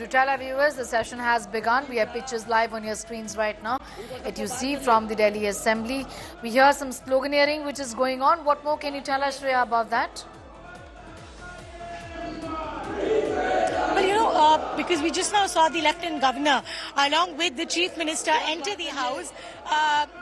tell our viewers, the session has begun. We have pictures live on your screens right now. It you see from the Delhi Assembly. We hear some sloganeering which is going on. What more can you tell us, Shreya, about that? Well, because we just now saw the Lieutenant Governor along with the Chief Minister enter the House.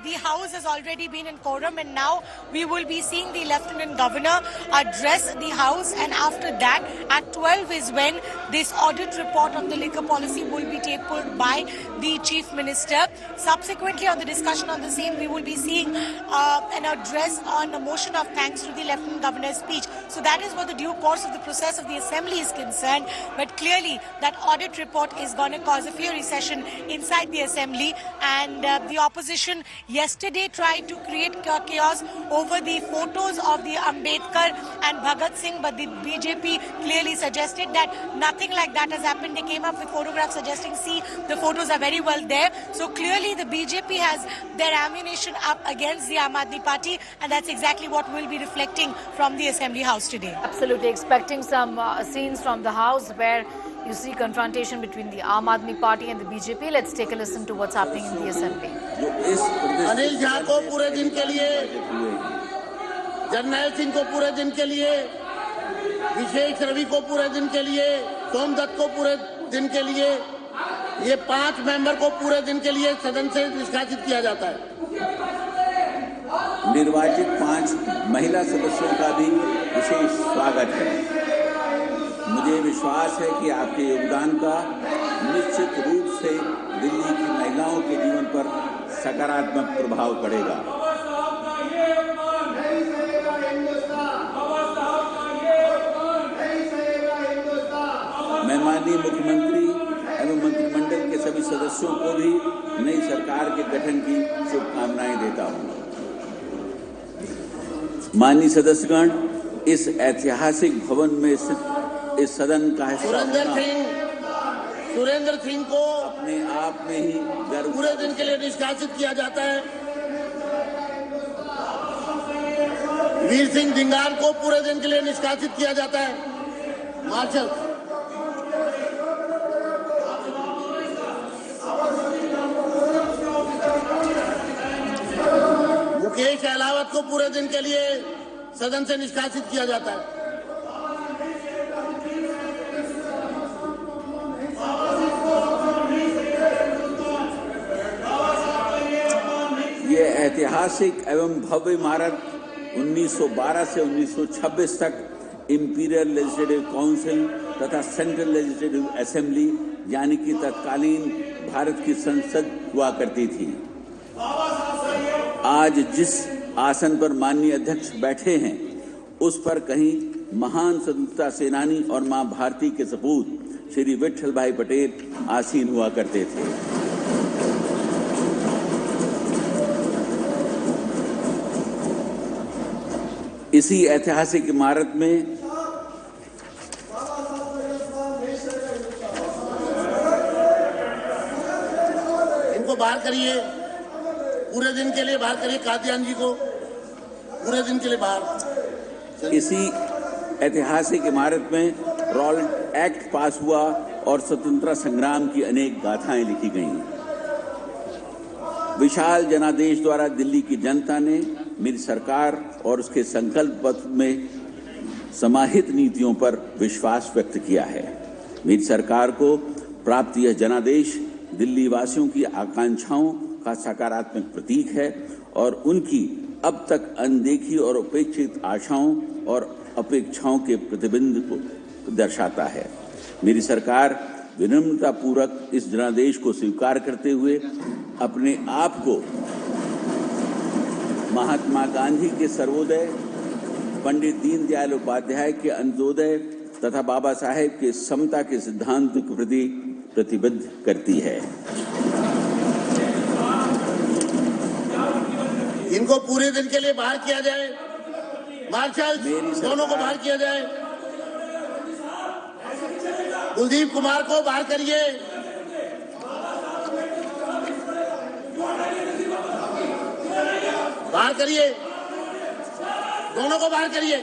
The House has already been in quorum, and now we will be seeing the Lieutenant Governor address the House, and after that at 12 is when this audit report on the liquor policy will be tabled by the Chief Minister. Subsequently, on the discussion on the same, we will be seeing an address on a motion of thanks to the Lieutenant Governor's speech. So that is what the due course of the process of the Assembly is concerned. But clearly, that audit report is going to cause a fury session inside the Assembly, and the opposition yesterday tried to create chaos over the photos of the Ambedkar and Bhagat Singh, but the BJP clearly suggested that nothing like that has happened. They came up with photographs suggesting, see, the photos are very well there. So clearly the BJP has their ammunition up against the Aam Aadmi Party, and that's exactly what we'll be reflecting from the Assembly House today. Absolutely, expecting some scenes from the House where you see confrontation between the Aam Aadmi Party and the BJP. Let's take a listen to what's happening in the Assembly. Anil Jha को पूरे दिन के लिए, जरनैल सिंह को पूरे दिन के लिए, विशेष रवि को पूरे दिन के लिए, सोमदत्त को पूरे दिन के लिए, ये 5 मेंबर को पूरे दिन के लिए सदन से निष्कासित किया जाता है। निर्वाचित 5 महिला सदस्यों का भी विशेष स्वागत है। मुझे विश्वास है कि आपके योगदान का निश्चित रूप से दिल्ली की महिलाओं के जीवन पर सकारात्मक प्रभाव पड़ेगा। मैं माननीय मुख्यमंत्री एवं मंत्रिमंडल के सभी सदस्यों को भी नई सरकार के गठन की शुभकामनाएं देता हूं। माननीय सदस्यगण, इस ऐतिहासिक भवन में स्थित इस सदन का हिस्सा सुरेंद्र सिंह को अपने आप में ही गर्व पूरे दिन के लिए निष्कासित किया जाता है। वीर सिंह दिंगार को पूरे दिन के लिए निष्कासित किया जाता है। मार्शल मुकेश अहलावत को पूरे दिन के लिए सदन से निष्कासित किया जाता है। ये ऐतिहासिक एवं भव्य इमारत 1912 से 1926 तक इंपीरियल लेजिस्लेटिव काउंसिल तथा सेंट्रल लेजिस्लेटिव असेंबली यानी कि तत्कालीन भारत की संसद हुआ करती थी। आज जिस आसन पर माननीय अध्यक्ष बैठे हैं, उस पर कहीं महान स्वतंत्रता सेनानी और मां भारती के सपूत श्री विट्ठल भाई पटेल आसीन हुआ करते थे। इसी ऐतिहासिक इमारत में इनको बाहर करिए, पूरे दिन के लिए बाहर करिए। कादियान जी को पूरे दिन के लिए बाहर। इसी ऐतिहासिक इमारत में रॉयल एक्ट पास हुआ और स्वतंत्रता संग्राम की अनेक गाथाएं लिखी गईं। विशाल जनादेश द्वारा दिल्ली की जनता ने मेरी सरकार और उसके संकल्प पत्र में समाहित नीतियों पर विश्वास व्यक्त किया है। मेरी सरकार को प्राप्त यह जनादेश दिल्ली वासियों की आकांक्षाओं का सकारात्मक प्रतीक है और उनकी अब तक अनदेखी और उपेक्षित आशाओं और अपेक्षाओं के प्रतिबिंब को दर्शाता है। मेरी सरकार विनम्रतापूर्वक इस जनादेश को स्वीकार करते हुए अपने आप को महात्मा गांधी के सर्वोदय, पंडित दीनदयाल उपाध्याय के अंत्योदय तथा बाबा साहेब के समता के सिद्धांत के प्रति प्रतिबद्ध करती है। इनको पूरे दिन के लिए बाहर किया जाए। मार्शल दोनों को बाहर किया जाए। कुलदीप कुमार को बाहर करिए। बाहर करिए, दोनों को बाहर करिए।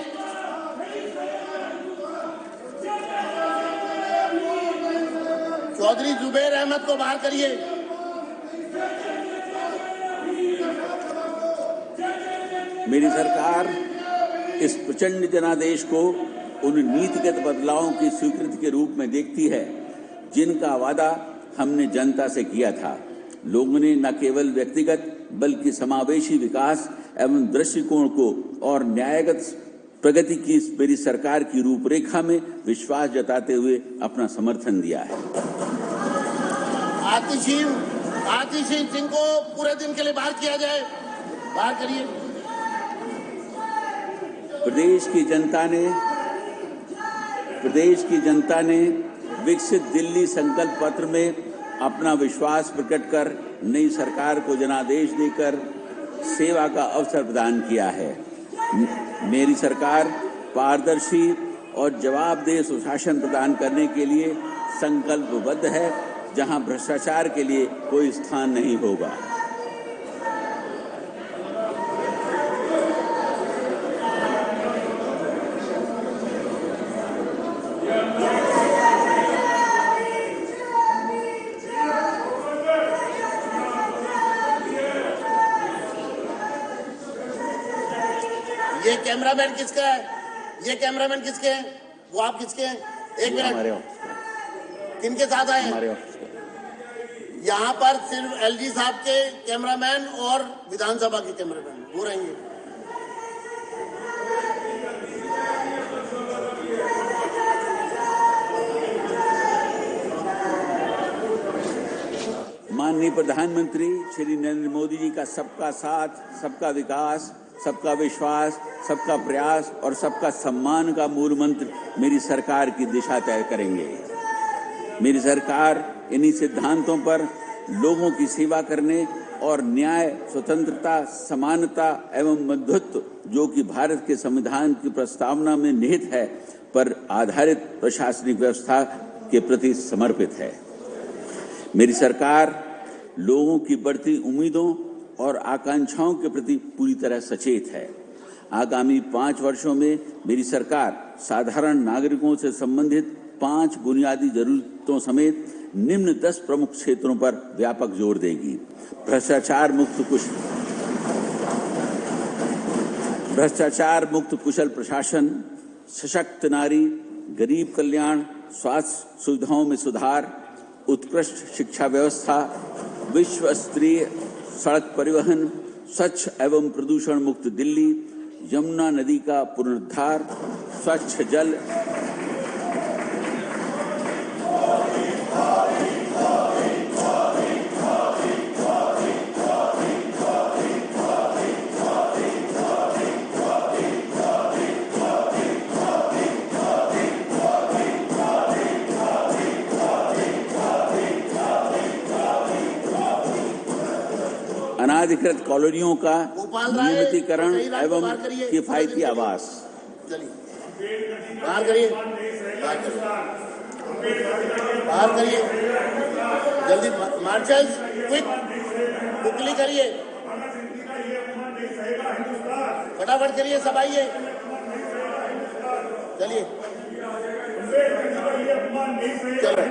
चौधरी जुबैर अहमद को बाहर करिए। मेरी सरकार इस प्रचंड जनादेश को उन नीतिगत बदलावों की स्वीकृति के रूप में देखती है जिनका वादा हमने जनता से किया था। लोगों ने न केवल व्यक्तिगत बल्कि समावेशी विकास एवं दृष्टिकोण को और न्यायगत प्रगति की मेरी सरकार की रूपरेखा में विश्वास जताते हुए अपना समर्थन दिया है। आतिशी सिंह को पूरे दिन के लिए बाहर किया जाए। बाहर करिए। प्रदेश की जनता ने विकसित दिल्ली संकल्प पत्र में अपना विश्वास प्रकट कर नई सरकार को जनादेश देकर सेवा का अवसर प्रदान किया है। मेरी सरकार पारदर्शी और जवाबदेह सुशासन प्रदान करने के लिए संकल्पबद्ध है, जहां भ्रष्टाचार के लिए कोई स्थान नहीं होगा। ये कैमरामैन किसका है? ये कैमरामैन किसके हैं? वो आप किसके हैं? एक मिनट, किनके साथ आए हैं? यहाँ पर सिर्फ एलजी साहब के कैमरामैन और विधानसभा के कैमरामैन वो रहेंगे। माननीय प्रधानमंत्री श्री नरेंद्र मोदी जी का सबका साथ, सबका विकास, सबका विश्वास, सबका प्रयास और सबका सम्मान का मूल मंत्र मेरी सरकार की दिशा तय करेंगे। मेरी सरकार इन्हीं सिद्धांतों पर लोगों की सेवा करने और न्याय, स्वतंत्रता, समानता एवं मध्यत्व, जो कि भारत के संविधान की प्रस्तावना में निहित है, पर आधारित प्रशासनिक व्यवस्था के प्रति समर्पित है। मेरी सरकार लोगों की बढ़ती उम्मीदों और आकांक्षाओं के प्रति पूरी तरह सचेत है। आगामी 5 वर्षों में मेरी सरकार साधारण नागरिकों से संबंधित 5 बुनियादी जरूरतों समेत निम्न 10 प्रमुख क्षेत्रों पर व्यापक जोर देगी। भ्रष्टाचार मुक्त कुशल प्रशासन, सशक्त नारी, गरीब कल्याण, स्वास्थ्य सुविधाओं में सुधार, उत्कृष्ट शिक्षा व्यवस्था, विश्व स्तरीय सड़क परिवहन, स्वच्छ एवं प्रदूषण मुक्त दिल्ली, यमुना नदी का पुनरुद्धार, स्वच्छ जल, अनाधिकृत कॉलोनियों का नियमितीकरण एवं किफायती आवास। बाहर करिए, बाहर करिए, जल्दी मार्शल्स क्विकली करिए, फटाफट करिए, सब आइए, चलिए चलो।